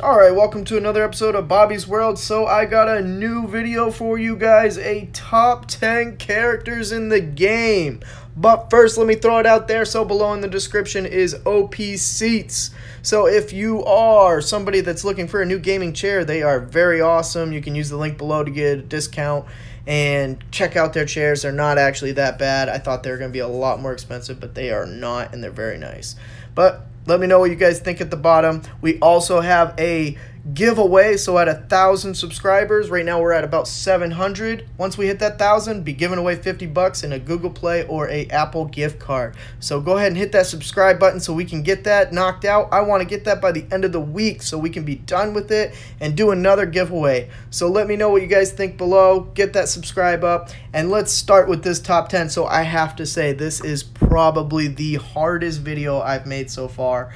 Alright, welcome to another episode of Bobby's World. So I got a new video for you guys, a top 10 characters in the game. But first, let me throw it out there. So below in the description is OP seats. So if you are somebody that's looking for a new gaming chair, they are very awesome. You can use the link below to get a discount and check out their chairs. They're not actually that bad. I thought they were going to be a lot more expensive, but they are not, and they're very nice. But let me know what you guys think at the bottom. We also have a giveaway. So at 1,000 subscribers, right now we're at about 700. Once we hit that 1,000, be giving away 50 bucks in a Google Play or a Apple gift card. So go ahead and hit that subscribe button so we can get that knocked out. I want to get that by the end of the week so we can be done with it and do another giveaway. So let me know what you guys think below. Get that subscribe up, and let's start with this top 10. So I have to say, this is probably the hardest video I've made so far.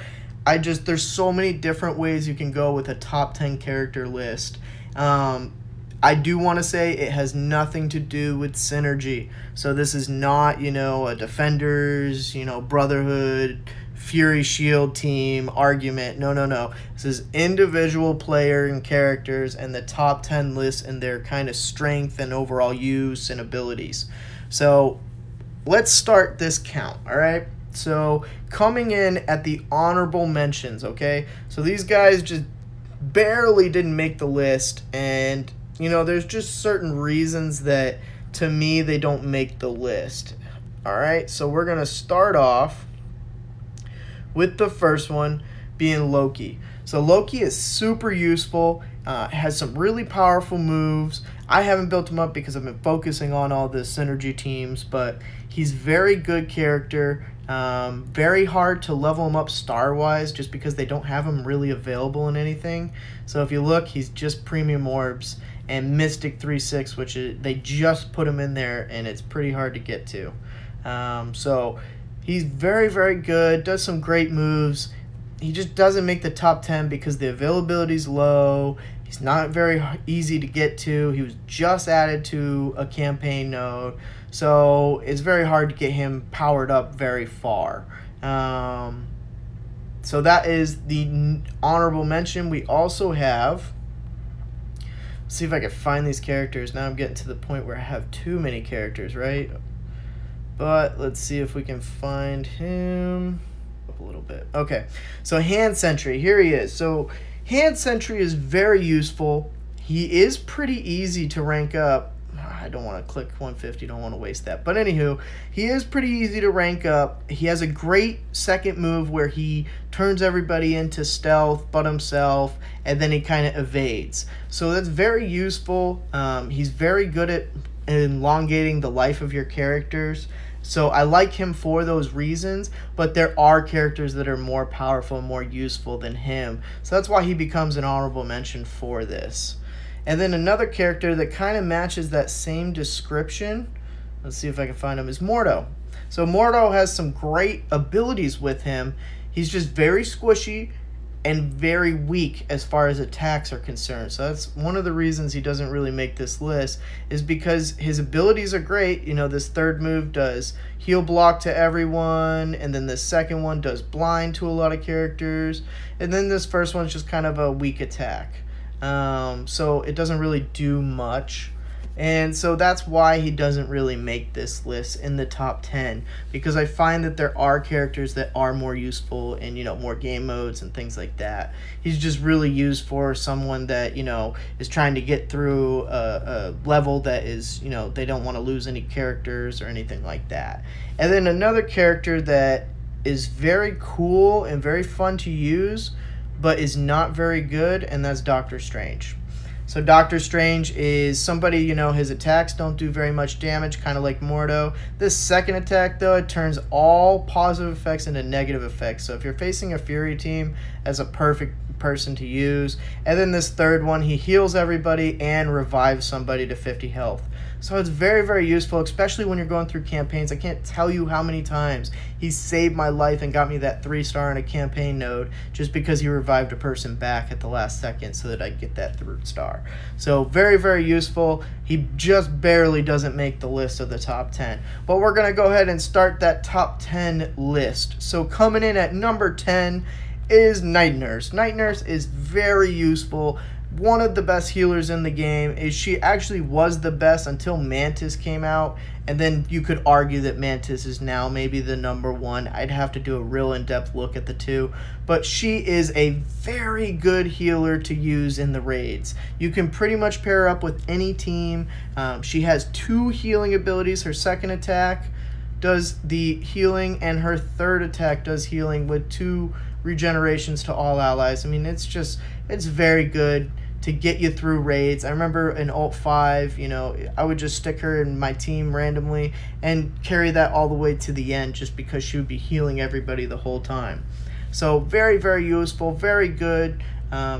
There's so many different ways you can go with a top 10 character list. I do want to say it has nothing to do with synergy. So this is not, a Defenders, Brotherhood, Fury Shield team argument. No. This is individual player and characters and the top 10 lists and their kind of strength and overall use and abilities. So let's start this count, all right? So coming in at the honorable mentions, okay? So these guys just barely didn't make the list, and there's just certain reasons that to me they don't make the list. All right, so we're gonna start off with the first one being Loki. So Loki is super useful, has some really powerful moves. I haven't built him up because I've been focusing on all the synergy teams, but he's very good character. Very hard to level him up star-wise just because they don't have him really available in anything. So if you look, he's just premium orbs and Mystic 3/6, which they just put him in there, and it's pretty hard to get to. So he's very, very good, does some great moves. He just doesn't make the top 10 because the availability's low. He's not very easy to get to. He was just added to a campaign node, so it's very hard to get him powered up very far. So that is the honorable mention. We also have, let's see if I can find these characters. Now I'm getting to the point where I have too many characters, right? But let's see if we can find him up a little bit. Okay, so Hand Sentry, here he is. So Hand Sentry is very useful. He is pretty easy to rank up. I don't want to click 150, don't want to waste that. But anywho, he is pretty easy to rank up. He has a great second move where he turns everybody into stealth but himself, and then he kind of evades. So that's very useful. He's very good at elongating the life of your characters. So I like him for those reasons, but there are characters that are more powerful and more useful than him. So that's why he becomes an honorable mention for this. And then another character that kind of matches that same description, let's see if I can find him, is Mordo. So Mordo has some great abilities with him. He's just very squishy and very weak as far as attacks are concerned. So that's one of the reasons he doesn't really make this list, is because his abilities are great. This third move does heal block to everyone, and then the second one does blind to a lot of characters, and then this first one's just kind of a weak attack. So it doesn't really do much. And so that's why he doesn't really make this list in the top 10, because I find that there are characters that are more useful in, more game modes and things like that. He's just really used for someone that, is trying to get through a level that is, they don't want to lose any characters or anything like that. And then another character that is very cool and very fun to use, but is not very good, and that's Doctor Strange. So Doctor Strange is somebody, his attacks don't do very much damage, kind of like Mordo. This second attack, though, it turns all positive effects into negative effects. So if you're facing a Fury team, that's a perfect person to use. And then this third one, he heals everybody and revives somebody to 50 health. So it's very, very useful, especially when you're going through campaigns. I can't tell you how many times he saved my life and got me that 3-star in a campaign node just because he revived a person back at the last second so that I get that 3rd star. So very, very useful. He just barely doesn't make the list of the top 10. But we're going to go ahead and start that top 10 list. So coming in at number 10 is Night Nurse. Night Nurse is very useful. One of the best healers in the game. Is she actually was the best until Mantis came out, and then you could argue that Mantis is now maybe the number one. I'd have to do a real in-depth look at the two, but she is a very good healer to use in the raids. You can pretty much pair her up with any team. She has 2 healing abilities. Her second attack does the healing, and her third attack does healing with 2 regenerations to all allies. I mean, it's very good to get you through raids. I remember in Ult 5, you know, I would just stick her in my team randomly and carry that all the way to the end just because she would be healing everybody the whole time. So very, very useful, very good.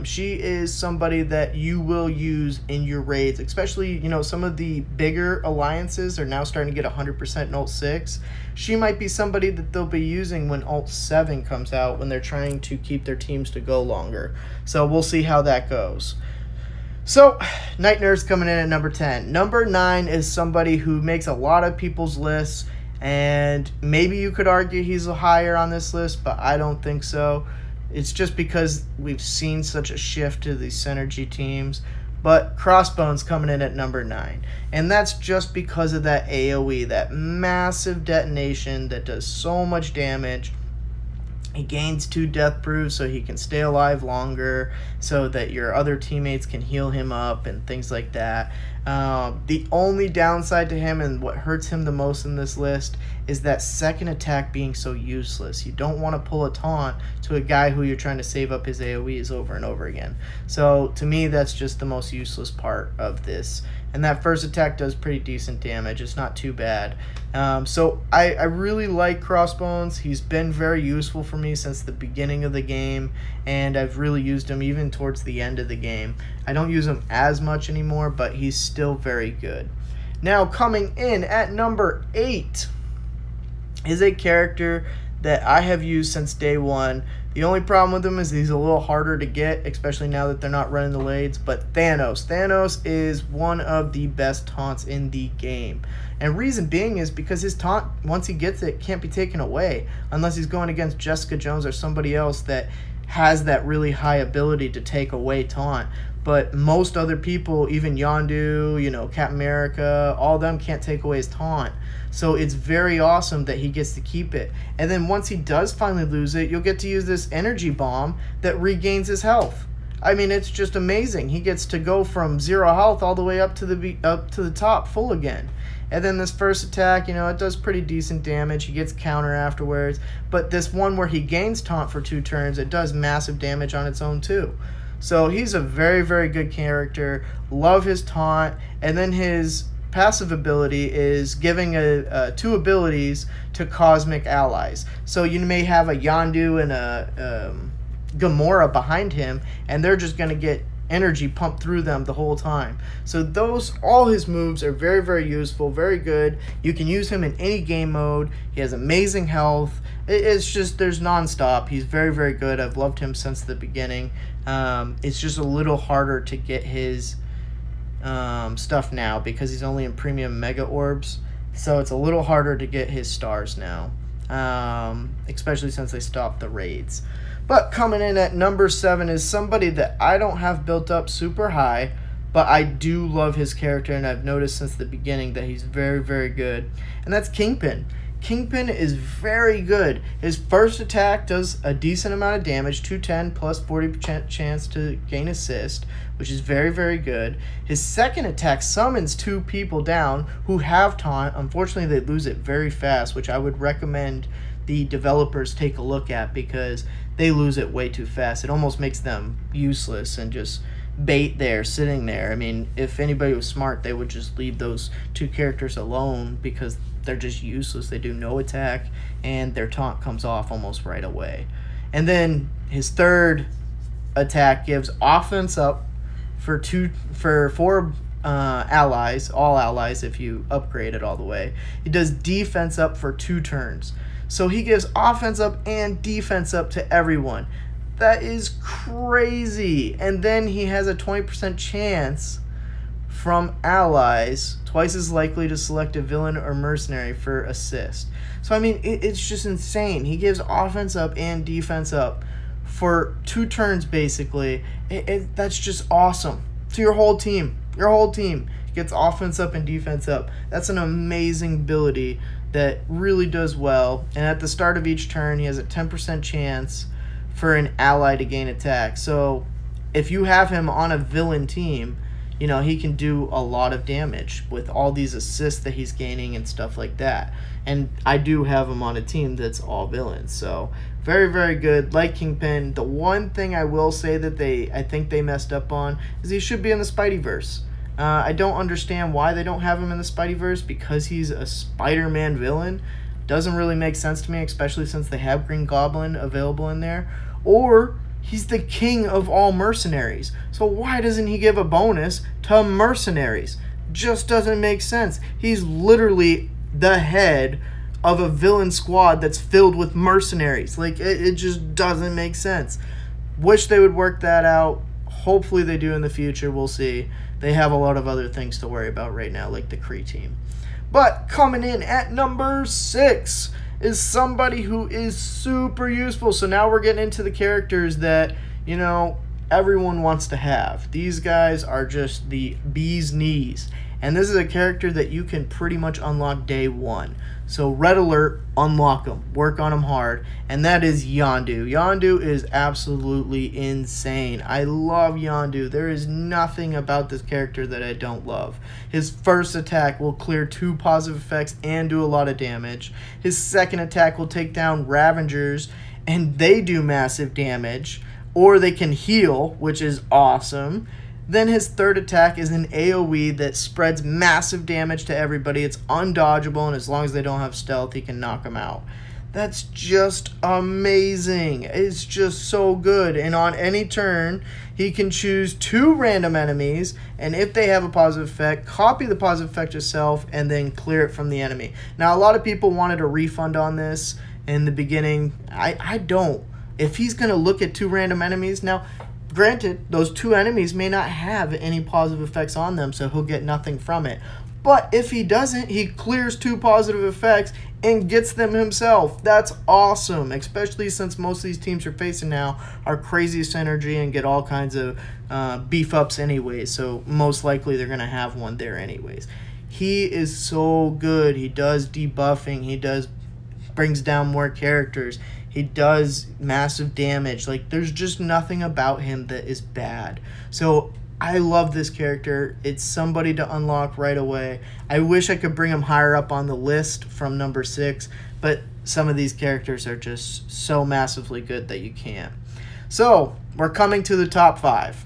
She is somebody that you will use in your raids, especially, you know, some of the bigger alliances are now starting to get 100% in Ult 6. She might be somebody that they'll be using when Ult 7 comes out, when they're trying to keep their teams to go longer. So we'll see how that goes. So, Night Nurse coming in at number 10. Number 9 is somebody who makes a lot of people's lists, and maybe you could argue he's higher on this list, but I don't think so. It's just because we've seen such a shift to these synergy teams. But Crossbones coming in at number 9. And that's just because of that AoE, that massive detonation that does so much damage. He gains 2 death proofs so he can stay alive longer, so that your other teammates can heal him up and things like that. The only downside to him, and what hurts him the most in this list, is that second attack being so useless. You don't want to pull a taunt to a guy who you're trying to save up his AoEs over and over again. So to me, that's just the most useless part of this. And that first attack does pretty decent damage. It's not too bad. So I really like Crossbones. He's been very useful for me since the beginning of the game, and I've really used him even towards the end of the game. I don't use him as much anymore, but he's still very good. Now, coming in at number 8 is a character that I have used since day one. The only problem with him is he's a little harder to get, especially now that they're not running the raids, but Thanos. Thanos is one of the best taunts in the game. And reason being is because his taunt, once he gets it, can't be taken away unless he's going against Jessica Jones or somebody else that has that really high ability to take away taunt. But most other people, even Yondu, you know, Captain America, all of them can't take away his taunt. So it's very awesome that he gets to keep it. And then once he does finally lose it, you'll get to use this energy bomb that regains his health. I mean, it's just amazing. He gets to go from 0 health all the way up to the top full again. And then this first attack, you know, it does pretty decent damage. He gets counter afterwards. But this one where he gains taunt for 2 turns, it does massive damage on its own too. So he's a very, very good character. Love his taunt. And then his passive ability is giving 2 abilities to cosmic allies. So you may have a Yondu and a Gamora behind him, and they're just going to get energy pumped through them the whole time. So all his moves are very, very useful, very good. You can use him in any game mode. He has amazing health. It's just, there's nonstop. He's very, very good. I've loved him since the beginning. It's just a little harder to get his stuff now because he's only in premium mega orbs. So it's a little harder to get his stars now, especially since they stopped the raids. But coming in at number 7 is somebody that I don't have built up super high, but I do love his character, and I've noticed since the beginning that he's very, very good. And that's Kingpin. Kingpin is very good. His first attack does a decent amount of damage, 210 plus 40% chance to gain assist, which is very, very good. His second attack summons 2 people down who have taunt. Unfortunately, they lose it very fast, which I would recommend the developers take a look at because they lose it way too fast. It almost makes them useless and just bait there, sitting there. I mean, if anybody was smart, they would just leave those 2 characters alone because they're just useless. They do no attack, and their taunt comes off almost right away. And then his third attack gives offense up for 4 allies, all allies if you upgrade it all the way. He does defense up for 2 turns. So he gives offense up and defense up to everyone. That is crazy. And then he has a 20% chance from allies, twice as likely to select a villain or mercenary for assist. So, I mean, it's just insane. He gives offense up and defense up for 2 turns basically, that's just awesome. To your whole team. Your whole team gets offense up and defense up. That's an amazing ability that really does well. And at the start of each turn, he has a 10% chance for an ally to gain attack. So if you have him on a villain team, you know, he can do a lot of damage with all these assists that he's gaining and stuff like that. And I do have him on a team that's all villains. So very, very good. Like Kingpin, the one thing I will say that I think they messed up on is he should be in the Spideyverse. I don't understand why they don't have him in the Spideyverse, because he's a Spider-Man villain. Doesn't really make sense to me, especially since they have Green Goblin available in there. Or he's the king of all mercenaries. So why doesn't he give a bonus to mercenaries? Just doesn't make sense. He's literally the head of a villain squad that's filled with mercenaries. Like, it just doesn't make sense. Wish they would work that out. Hopefully they do in the future. We'll see. They have a lot of other things to worry about right now, like the Kree team. But coming in at number 6 is somebody who is super useful. So now we're getting into the characters that, you know, everyone wants to have. These guys are just the bee's knees. And this is a character that you can pretty much unlock day 1. So red alert, unlock him. Work on him hard. And that is Yondu. Yondu is absolutely insane. I love Yondu. There is nothing about this character that I don't love. His first attack will clear 2 positive effects and do a lot of damage. His second attack will take down Ravengers, and they do massive damage. Or they can heal, which is awesome. Then his third attack is an AoE that spreads massive damage to everybody. It's undodgeable, and as long as they don't have stealth, he can knock them out. That's just amazing. It's just so good. And on any turn, he can choose 2 random enemies, and if they have a positive effect, copy the positive effect yourself, and then clear it from the enemy. Now, a lot of people wanted a refund on this in the beginning. I don't. If he's going to look at 2 random enemies, now, granted, those 2 enemies may not have any positive effects on them, so he'll get nothing from it. But if he doesn't, he clears 2 positive effects and gets them himself. That's awesome, especially since most of these teams you're facing now are crazy synergy and get all kinds of beef-ups anyways, so most likely they're going to have one there anyways. He is so good. He does debuffing. He brings down more characters. He does massive damage. Like, there's just nothing about him that is bad. So I love this character. It's somebody to unlock right away. I wish I could bring him higher up on the list from number 6, but some of these characters are just so massively good that you can't. So we're coming to the top 5.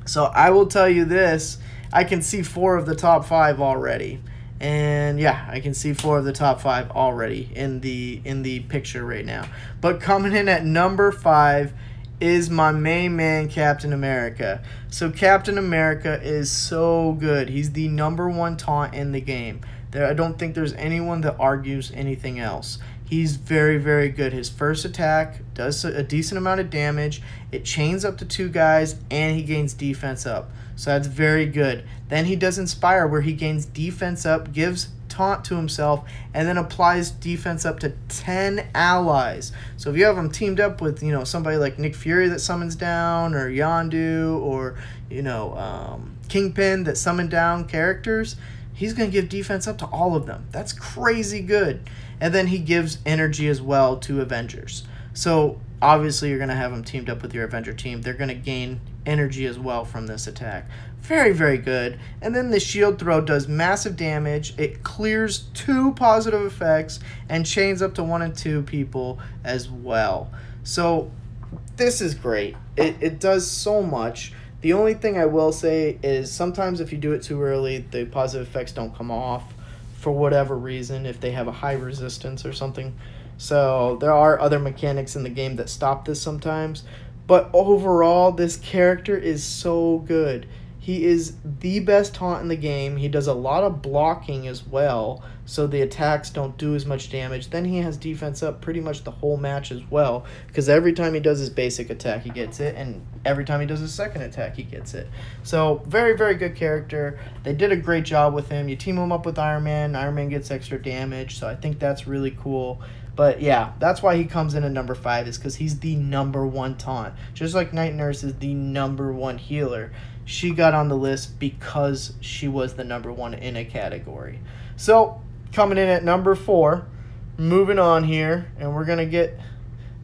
So I will tell you this. I can see 4 of the top 5 already. And yeah, I can see 4 of the top 5 already in the picture right now. But coming in at number 5 is my main man, Captain America. So Captain America is so good. He's the number 1 taunt in the game. I don't think there's anyone that argues anything else. He's very, very good. His first attack does a decent amount of damage. It chains up to 2 guys, and he gains defense up. So that's very good. Then he does Inspire, where he gains defense up, gives taunt to himself, and then applies defense up to 10 allies. So if you have him teamed up with, you know, somebody like Nick Fury that summons down, or Yondu, or, you know, Kingpin that summon down characters, he's going to give defense up to all of them. That's crazy good. And then he gives energy as well to Avengers. So obviously you're going to have them teamed up with your Avenger team. They're going to gain energy as well from this attack. Very, very good. And then the shield throw does massive damage. It clears 2 positive effects and chains up to 1 and 2 people as well. So this is great. It does so much. The only thing I will say is sometimes if you do it too early, the positive effects don't come off for whatever reason, if they have a high resistance or something. So there are other mechanics in the game that stop this sometimes. But overall, this character is so good. He is the best taunt in the game. He does a lot of blocking as well, so the attacks don't do as much damage. Then he has defense up pretty much the whole match as well, because every time he does his basic attack, he gets it, and every time he does his second attack, he gets it. So very, very good character. They did a great job with him. You team him up with Iron Man. Iron Man gets extra damage, so I think that's really cool. But yeah, that's why he comes in at number 5, is because he's the #1 taunt. Just like Night Nurse is the #1 healer, she got on the list because she was the #1 in a category. So coming in at number 4, moving on here, and we're going to get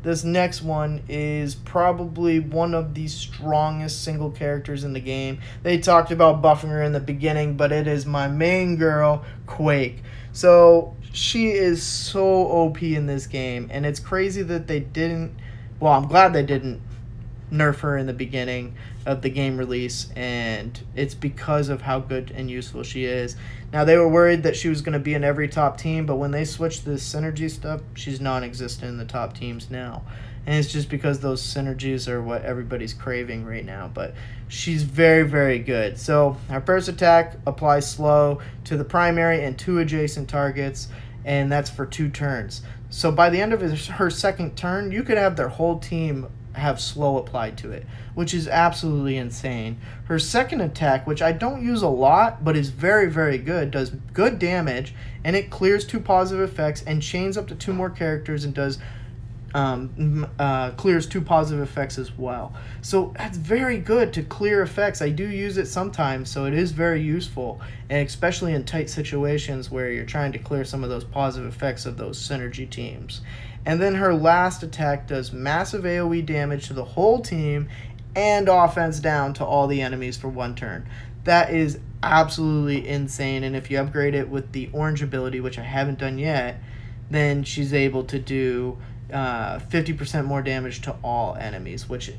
this next one is probably one of the strongest single characters in the game. They talked about buffing her in the beginning, but it is my main girl, Quake. So she is so OP in this game, and it's crazy that they didn't, well, I'm glad they didn't nerf her in the beginning of the game release, and it's because of how good and useful she is. Now, they were worried that she was going to be in every top team, but when they switched the synergy stuff, she's non-existent in the top teams now. And it's just because those synergies are what everybody's craving right now. But she's very, very good. So her first attack applies slow to the primary and 2 adjacent targets, and that's for 2 turns. So by the end of her second turn, you could have their whole team have slow applied to it, which is absolutely insane. Her second attack, which I don't use a lot but is very, very good, does good damage, and it clears 2 positive effects and chains up to 2 more characters and does clears 2 positive effects as well. So that's very good to clear effects. I do use it sometimes, so it is very useful, and especially in tight situations where you're trying to clear some of those positive effects of those synergy teams. And then her last attack does massive AoE damage to the whole team and offense down to all the enemies for 1 turn. That is absolutely insane, and if you upgrade it with the orange ability, which I haven't done yet, then she's able to do 50% more damage to all enemies, which,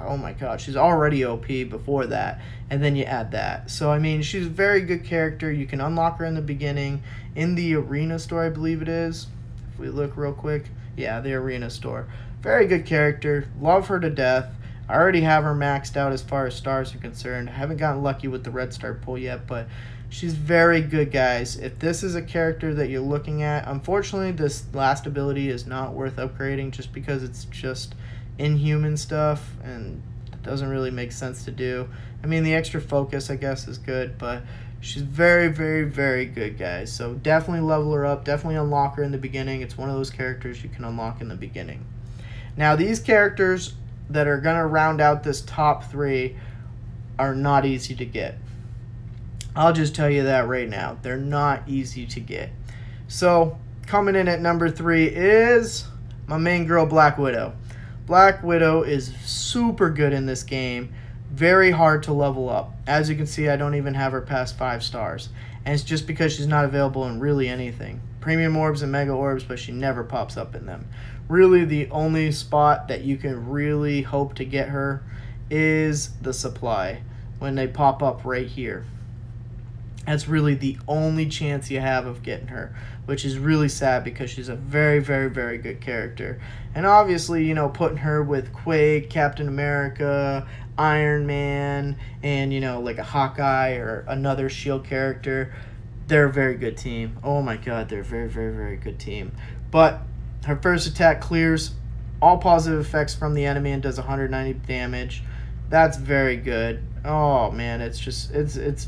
oh my god, she's already OP before that, and then you add that. So, I mean, she's a very good character. You can unlock her in the beginning, in the arena store, I believe it is. If we look real quick, yeah, the arena store. Very good character, love her to death. I already have her maxed out as far as stars are concerned. I haven't gotten lucky with the red star pull yet, but she's very good, guys. If this is a character that you're looking at, unfortunately, this last ability is not worth upgrading just because it's just inhuman stuff, and it doesn't really make sense to do. I mean, the extra focus, I guess, is good, but she's very, very, very good, guys. So definitely level her up. Definitely unlock her in the beginning. It's one of those characters you can unlock in the beginning. Now, these characters that are going to round out this top 3 are not easy to get. I'll just tell you that right now. They're not easy to get. So, coming in at number 3 is my main girl, Black Widow. Black Widow is super good in this game. Very hard to level up. As you can see, I don't even have her past 5 stars. And it's just because she's not available in really anything. Premium orbs and mega orbs, but she never pops up in them. Really, the only spot that you can really hope to get her is the supply, when they pop up right here. That's really the only chance you have of getting her, which is really sad because she's a very, very, very good character. And obviously, you know, putting her with Quake, Captain America, Iron Man, and, you know, like a Hawkeye or another S.H.I.E.L.D. character, they're a very good team. Oh my god, they're a very, very, very good team. But her first attack clears all positive effects from the enemy and does 190 damage. That's very good. Oh man, it's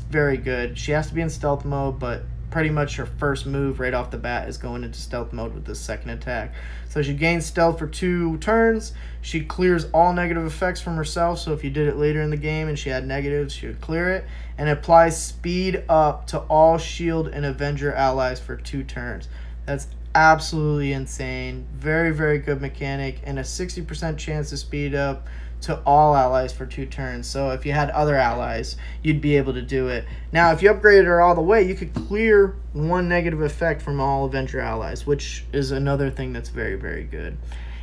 very good. She has to be in stealth mode, but pretty much her first move right off the bat is going into stealth mode with this second attack. So she gains stealth for 2 turns. She clears all negative effects from herself, so if you did it later in the game and she had negatives, she would clear it, and applies speed up to all S.H.I.E.L.D. and Avenger allies for 2 turns. That's absolutely insane. Very, very good mechanic, and a 60% chance to speed up to all allies for 2 turns. So if you had other allies, you'd be able to do it. Now, if you upgraded her all the way, you could clear 1 negative effect from all Avenger allies, which is another thing that's very, very good.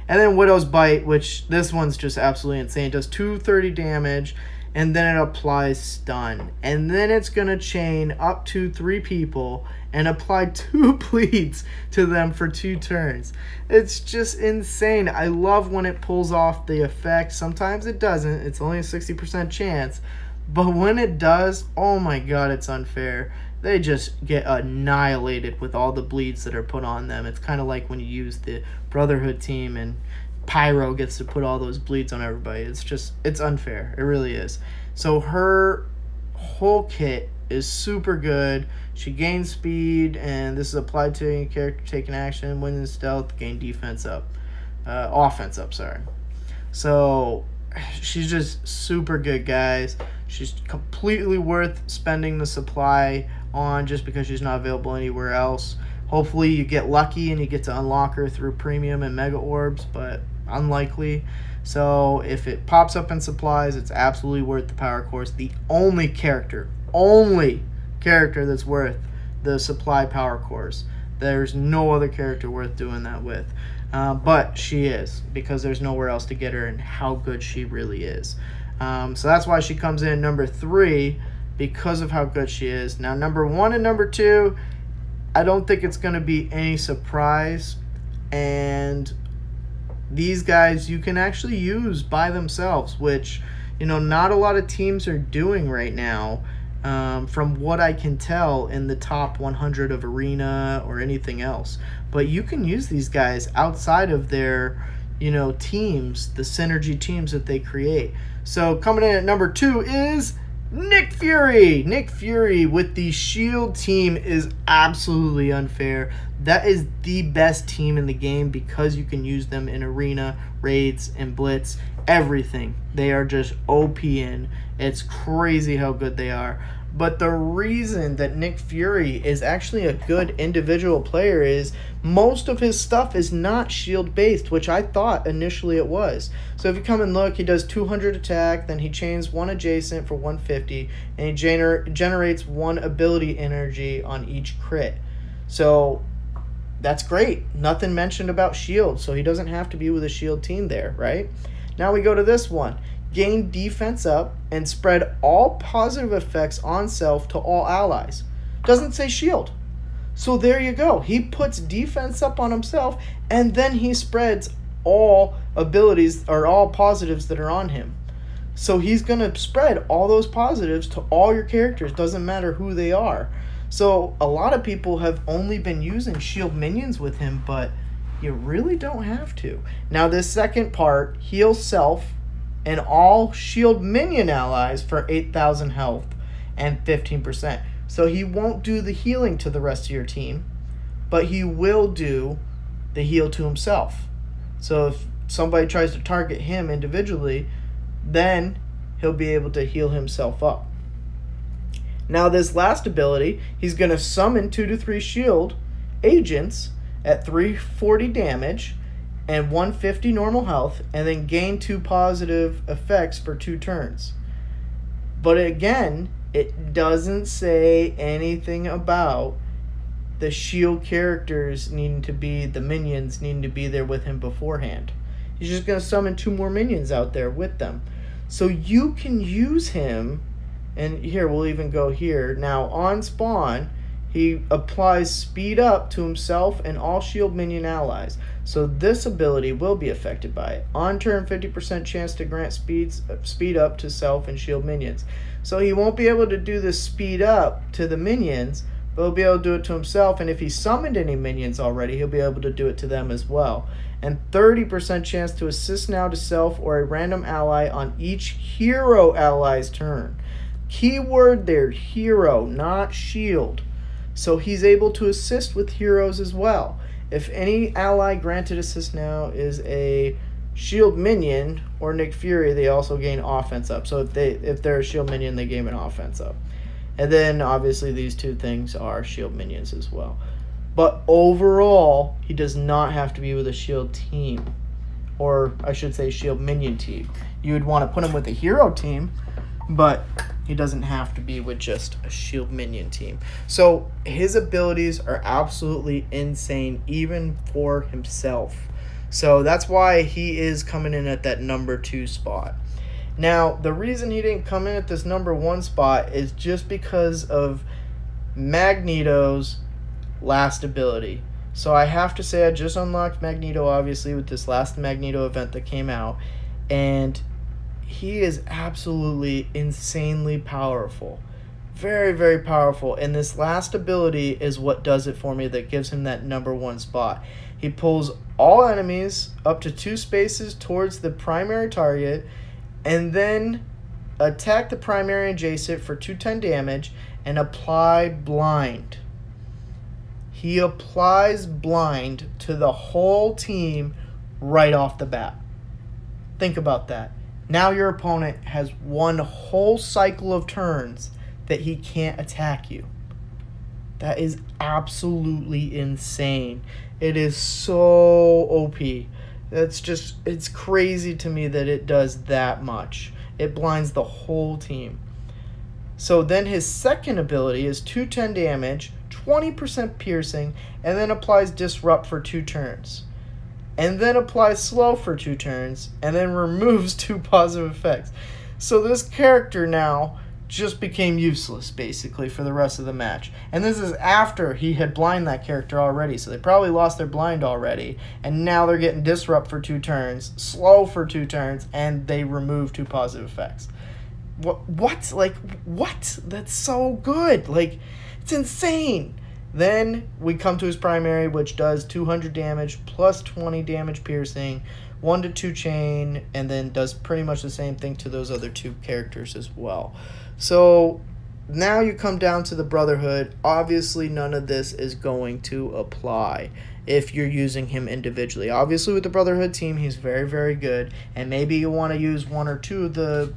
And then Widow's Bite, which this one's just absolutely insane. It does 230 damage, and then it applies stun. And then it's going to chain up to 3 people and apply 2 bleeds to them for 2 turns. It's just insane. I love when it pulls off the effect. Sometimes it doesn't. It's only a 60% chance. But when it does, oh my god, it's unfair. They just get annihilated with all the bleeds that are put on them. It's kind of like when you use the Brotherhood team and Pyro gets to put all those bleeds on everybody. It's unfair. It really is. So her whole kit is super good. She gains speed, and this is applied to any character taking action. When in stealth, gain offense up, sorry. So she's just super good, guys. She's completely worth spending the supply on just because she's not available anywhere else. Hopefully you get lucky and you get to unlock her through premium and mega orbs, but unlikely. So if it pops up in supplies, it's absolutely worth the power cores. The only character that's worth the supply power cores. There's no other character worth doing that with. But she is, because there's nowhere else to get her and how good she really is. So that's why she comes in number 3, because of how good she is. Now, number 1 and number 2, I don't think it's going to be any surprise. And these guys you can actually use by themselves, which, you know, not a lot of teams are doing right now. From what I can tell in the top 100 of Arena or anything else. But you can use these guys outside of their, you know, teams, the synergy teams that they create. So coming in at number 2 is Nick Fury. Nick Fury with the SHIELD team is absolutely unfair. That is the best team in the game because you can use them in Arena, Raids, and Blitz. Everything. They are just OP in. It's crazy how good they are. But the reason that Nick Fury is actually a good individual player is most of his stuff is not shield based, which I thought initially it was. So if you come and look, he does 200 attack, then he chains 1 adjacent for 150, and he generates 1 ability energy on each crit. So that's great. Nothing mentioned about shield, so he doesn't have to be with a shield team there, right? Now we go to this one. Gain defense up and spread all positive effects on self to all allies. Doesn't say shield. So there you go. He puts defense up on himself and then he spreads all abilities or all positives that are on him. So he's going to spread all those positives to all your characters. Doesn't matter who they are. So a lot of people have only been using shield minions with him, but you really don't have to. Now this second part, heal self and all shield minion allies for 8,000 health and 15%. So he won't do the healing to the rest of your team, but he will do the heal to himself. So if somebody tries to target him individually, then he'll be able to heal himself up. Now this last ability, he's going to summon 2 to 3 shield agents at 340 damage and 150 normal health, and then gain 2 positive effects for 2 turns. But again, it doesn't say anything about the shield characters needing to be, the minions needing to be there with him beforehand. He's just going to summon 2 more minions out there with them. So you can use him, and here, we'll even go here. Now, on spawn, he applies speed up to himself and all shield minion allies. So this ability will be affected by it. On turn, 50% chance to grant speed up to self and shield minions. So he won't be able to do this speed up to the minions, but he'll be able to do it to himself. And if he summoned any minions already, he'll be able to do it to them as well. And 30% chance to assist now to self or a random ally on each hero ally's turn. Keyword there, hero, not shield. So he's able to assist with heroes as well. If any ally granted assist now is a shield minion or Nick Fury, they also gain offense up. So if they're a shield minion, they gain an offense up. And then obviously these 2 things are shield minions as well. But overall, he does not have to be with a shield team. Or I should say shield minion team. You would want to put him with a hero team, but he doesn't have to be with just a shield minion team. So his abilities are absolutely insane, even for himself. So that's why he is coming in at that number 2 spot. Now, the reason he didn't come in at this number 1 spot is just because of Magneto's last ability. So I have to say I just unlocked Magneto, obviously, with this last Magneto event that came out. And he is absolutely insanely powerful. Very, very powerful. And this last ability is what does it for me, that gives him that number 1 spot. He pulls all enemies up to 2 spaces towards the primary target, and then attack the primary adjacent for 210 damage, and apply blind. He applies blind to the whole team right off the bat. Think about that. Now your opponent has one whole cycle of turns that he can't attack you. That is absolutely insane. It is so OP. It's crazy to me that it does that much. It blinds the whole team. So then his second ability is 210 damage, 20% piercing, and then applies Disrupt for 2 turns. And then applies Slow for 2 turns, and then removes 2 positive effects. So this character now just became useless, basically, for the rest of the match. And this is after he had blind that character already, so they probably lost their blind already, and now they're getting Disrupt for 2 turns, Slow for 2 turns, and they remove 2 positive effects. What? Like, what? That's so good. Like, it's insane. Then we come to his primary, which does 200 damage plus 20 damage piercing, 1 to 2 chain, and then does pretty much the same thing to those other 2 characters as well. So now you come down to the Brotherhood. Obviously, none of this is going to apply if you're using him individually. Obviously, with the Brotherhood team, he's very, very good, and maybe you want to use 1 or 2 of the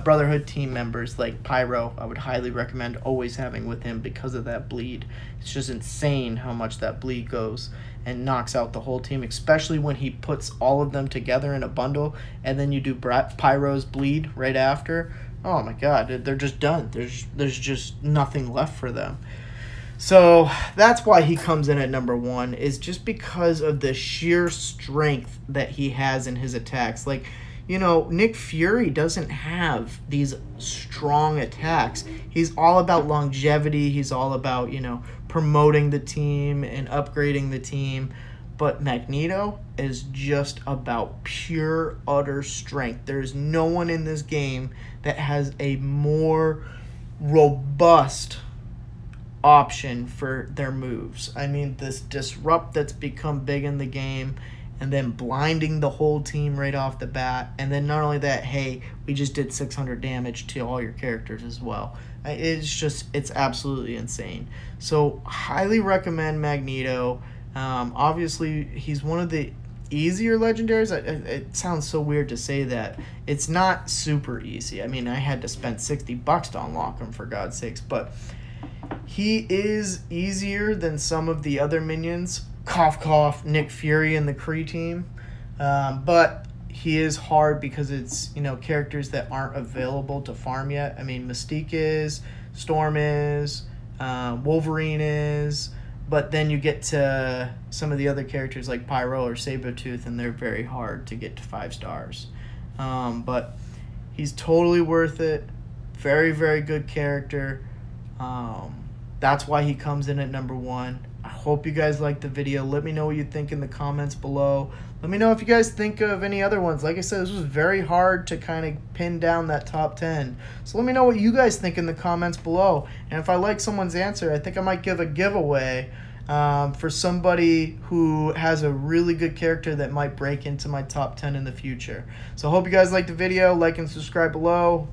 Brotherhood team members like Pyro. I would highly recommend always having with him because of that bleed. It's just insane how much that bleed goes and knocks out the whole team, especially when he puts all of them together in a bundle and then you do Pyro's bleed right after. Oh my god, they're just done. There's just nothing left for them. So that's why he comes in at number 1, is just because of the sheer strength that he has in his attacks. Like, Nick Fury doesn't have these strong attacks. He's all about longevity. He's all about, promoting the team and upgrading the team. But Magneto is just about pure, utter strength. There's no one in this game that has a more robust option for their moves. I mean, this Disrupt that's become big in the game, and then blinding the whole team right off the bat. And then not only that, hey, we just did 600 damage to all your characters as well. It's absolutely insane. So highly recommend Magneto. Obviously, he's one of the easier legendaries. It sounds so weird to say that. It's not super easy. I mean, I had to spend $60 to unlock him, for God's sakes. But he is easier than some of the other minions. Cough, cough, Nick Fury and the Kree team. But he is hard because it's, characters that aren't available to farm yet. I mean, Mystique is, Storm is, Wolverine is, but then you get to some of the other characters like Pyro or Sabretooth, and they're very hard to get to 5 stars. But he's totally worth it. Very, very good character. That's why he comes in at number 1. I hope you guys liked the video. Let me know what you think in the comments below. Let me know if you guys think of any other ones. Like I said, this was very hard to kind of pin down that top 10. So let me know what you guys think in the comments below. And if I like someone's answer, I think I might give a giveaway for somebody who has a really good character that might break into my top 10 in the future. So I hope you guys liked the video. Like and subscribe below.